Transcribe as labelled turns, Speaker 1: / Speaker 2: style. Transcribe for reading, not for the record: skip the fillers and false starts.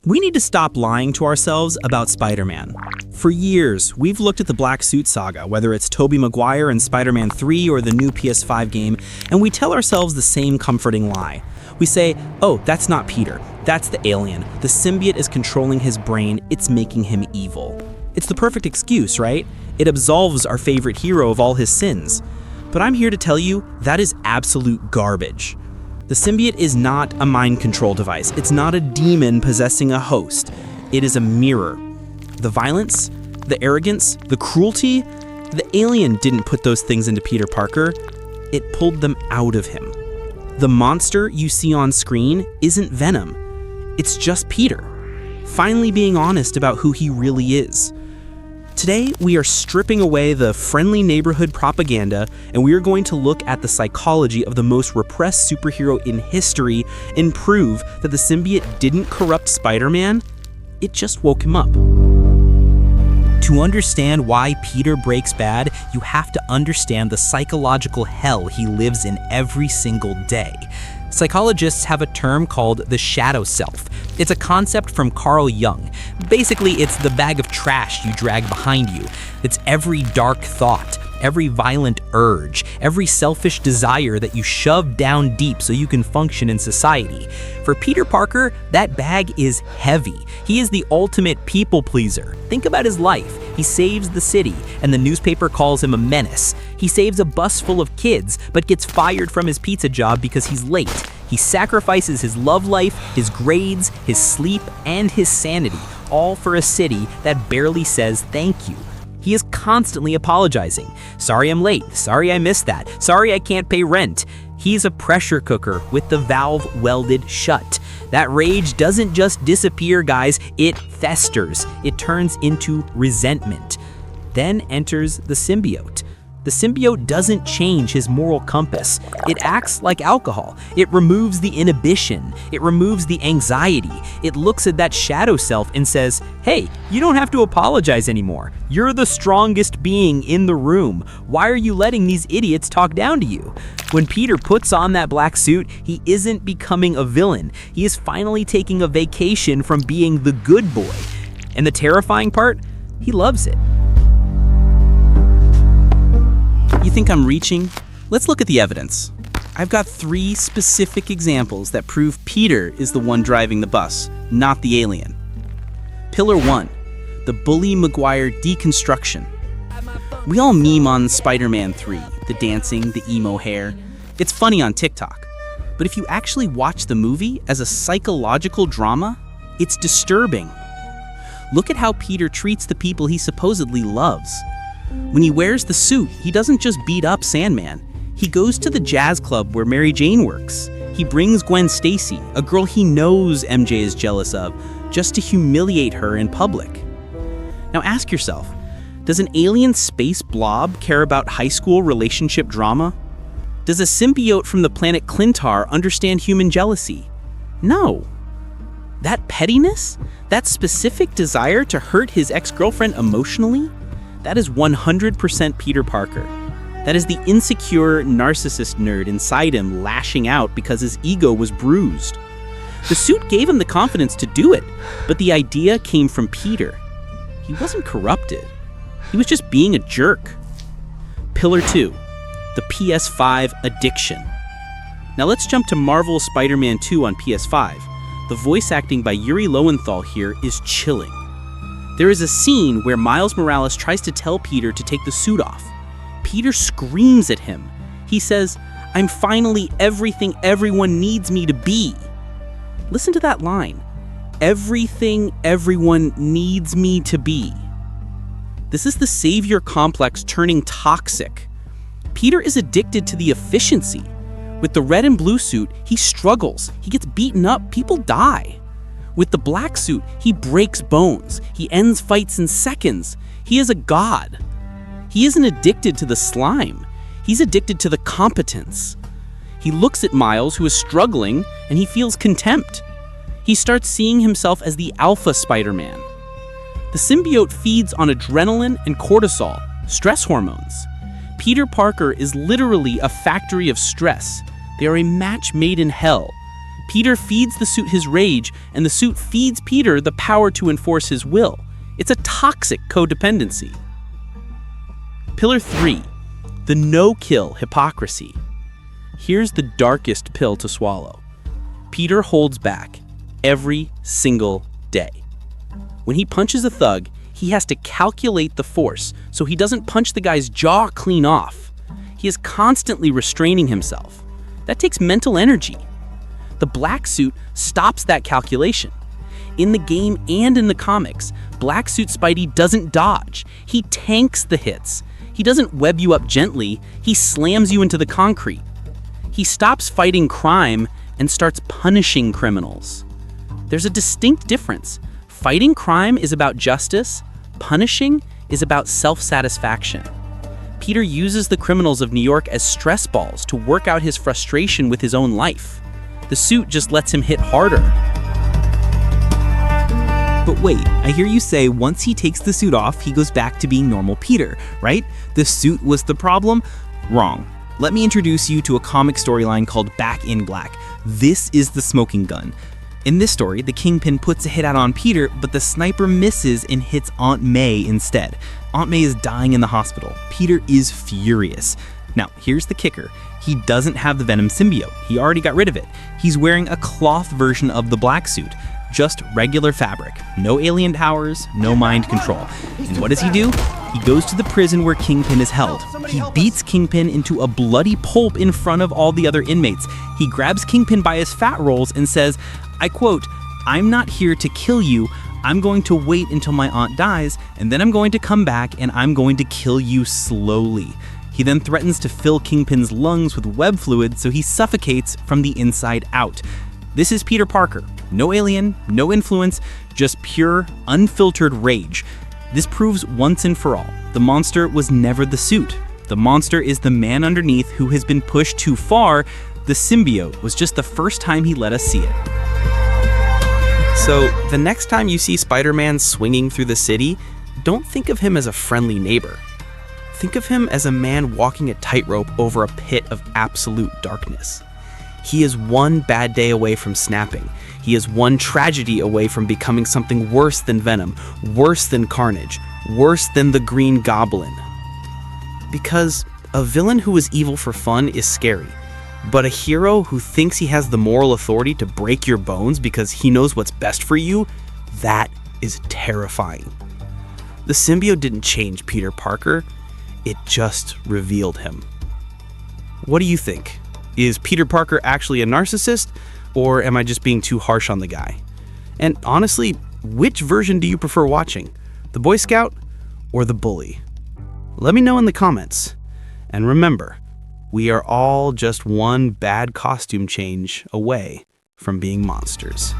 Speaker 1: We need to stop lying to ourselves about Spider-Man. For years, we've looked at the Black Suit saga, whether it's Tobey Maguire in Spider-Man 3 or the new PS5 game, and we tell ourselves the same comforting lie. We say, oh, that's not Peter. That's the alien. The symbiote is controlling his brain. It's making him evil. It's the perfect excuse, right? It absolves our favorite hero of all his sins. But I'm here to tell you that is absolute garbage. The symbiote is not a mind control device. It's not a demon possessing a host. It is a mirror. The violence, the arrogance, the cruelty, the alien didn't put those things into Peter Parker. It pulled them out of him. The monster you see on screen isn't Venom. It's just Peter, finally being honest about who he really is. Today, we are stripping away the friendly neighborhood propaganda, and we are going to look at the psychology of the most repressed superhero in history and prove that the symbiote didn't corrupt Spider-Man, it just woke him up. To understand why Peter breaks bad, you have to understand the psychological hell he lives in every single day. Psychologists have a term called the shadow self. It's a concept from Carl Jung. Basically, it's the bag of trash you drag behind you. It's every dark thought, every violent urge, every selfish desire that you shove down deep so you can function in society. For Peter Parker, that bag is heavy. He is the ultimate people pleaser. Think about his life. He saves the city, and the newspaper calls him a menace. He saves a bus full of kids, but gets fired from his pizza job because he's late. He sacrifices his love life, his grades, his sleep, and his sanity, all for a city that barely says thank you. He is constantly apologizing. Sorry I'm late. Sorry I missed that. Sorry I can't pay rent. He's a pressure cooker with the valve welded shut. That rage doesn't just disappear, guys. It festers. It turns into resentment. Then enters the symbiote. The symbiote doesn't change his moral compass. It acts like alcohol. It removes the inhibition. It removes the anxiety. It looks at that shadow self and says, hey, you don't have to apologize anymore. You're the strongest being in the room. Why are you letting these idiots talk down to you? When Peter puts on that black suit, he isn't becoming a villain. He is finally taking a vacation from being the good boy. And the terrifying part, he loves it. You think I'm reaching? Let's look at the evidence. I've got 3 specific examples that prove Peter is the one driving the bus, not the alien. Pillar 1, the Bully Maguire deconstruction. We all meme on Spider-Man 3, the dancing, the emo hair. It's funny on TikTok. But if you actually watch the movie as a psychological drama, it's disturbing. Look at how Peter treats the people he supposedly loves. When he wears the suit, he doesn't just beat up Sandman. He goes to the jazz club where Mary Jane works. He brings Gwen Stacy, a girl he knows MJ is jealous of, just to humiliate her in public. Now ask yourself, does an alien space blob care about high school relationship drama? Does a symbiote from the planet Klyntar understand human jealousy? No. That pettiness? That specific desire to hurt his ex-girlfriend emotionally? That is 100% Peter Parker. That is the insecure narcissist nerd inside him lashing out because his ego was bruised. The suit gave him the confidence to do it, but the idea came from Peter. He wasn't corrupted. He was just being a jerk. Pillar 2, the PS5 addiction. Now let's jump to Marvel's Spider-Man 2 on PS5. The voice acting by Yuri Lowenthal here is chilling. There is a scene where Miles Morales tries to tell Peter to take the suit off. Peter screams at him. He says, I'm finally everything everyone needs me to be. Listen to that line. Everything everyone needs me to be. This is the savior complex turning toxic. Peter is addicted to the efficiency. With the red and blue suit, he struggles. He gets beaten up. People die. With the black suit, he breaks bones. He ends fights in seconds. He is a god. He isn't addicted to the slime. He's addicted to the competence. He looks at Miles, who is struggling, and he feels contempt. He starts seeing himself as the alpha Spider-Man. The symbiote feeds on adrenaline and cortisol, stress hormones. Peter Parker is literally a factory of stress. They are a match made in hell. Peter feeds the suit his rage, and the suit feeds Peter the power to enforce his will. It's a toxic codependency. Pillar 3. The no-kill hypocrisy. Here's the darkest pill to swallow. Peter holds back every single day. When he punches a thug, he has to calculate the force so he doesn't punch the guy's jaw clean off. He is constantly restraining himself. That takes mental energy. The black suit stops that calculation. In the game and in the comics, Black Suit Spidey doesn't dodge. He tanks the hits. He doesn't web you up gently, he slams you into the concrete. He stops fighting crime and starts punishing criminals. There's a distinct difference. Fighting crime is about justice, punishing is about self-satisfaction. Peter uses the criminals of New York as stress balls to work out his frustration with his own life. The suit just lets him hit harder. But wait, I hear you say once he takes the suit off, he goes back to being normal Peter, right? The suit was the problem? Wrong. Let me introduce you to a comic storyline called Back in Black. This is the smoking gun. In this story, the Kingpin puts a hit out on Peter, but the sniper misses and hits Aunt May instead. Aunt May is dying in the hospital. Peter is furious. Now, here's the kicker. He doesn't have the Venom symbiote. He already got rid of it. He's wearing a cloth version of the black suit. Just regular fabric. No alien powers, no mind control. And what does he do? He goes to the prison where Kingpin is held. He beats Kingpin into a bloody pulp in front of all the other inmates. He grabs Kingpin by his fat rolls and says, I quote, "I'm not here to kill you. I'm going to wait until my aunt dies, and then I'm going to come back and I'm going to kill you slowly." He then threatens to fill Kingpin's lungs with web fluid so he suffocates from the inside out. This is Peter Parker. No alien, no influence, just pure, unfiltered rage. This proves once and for all, the monster was never the suit. The monster is the man underneath who has been pushed too far. The symbiote was just the first time he let us see it. So, the next time you see Spider-Man swinging through the city, don't think of him as a friendly neighbor. Think of him as a man walking a tightrope over a pit of absolute darkness. He is one bad day away from snapping. He is one tragedy away from becoming something worse than Venom, worse than Carnage, worse than the Green Goblin. Because a villain who is evil for fun is scary, but a hero who thinks he has the moral authority to break your bones because he knows what's best for you, that is terrifying. The symbiote didn't change Peter Parker, it just revealed him. What do you think? Is Peter Parker actually a narcissist, or am I just being too harsh on the guy? And honestly, which version do you prefer watching? The Boy Scout or the bully? Let me know in the comments. And remember, we are all just one bad costume change away from being monsters.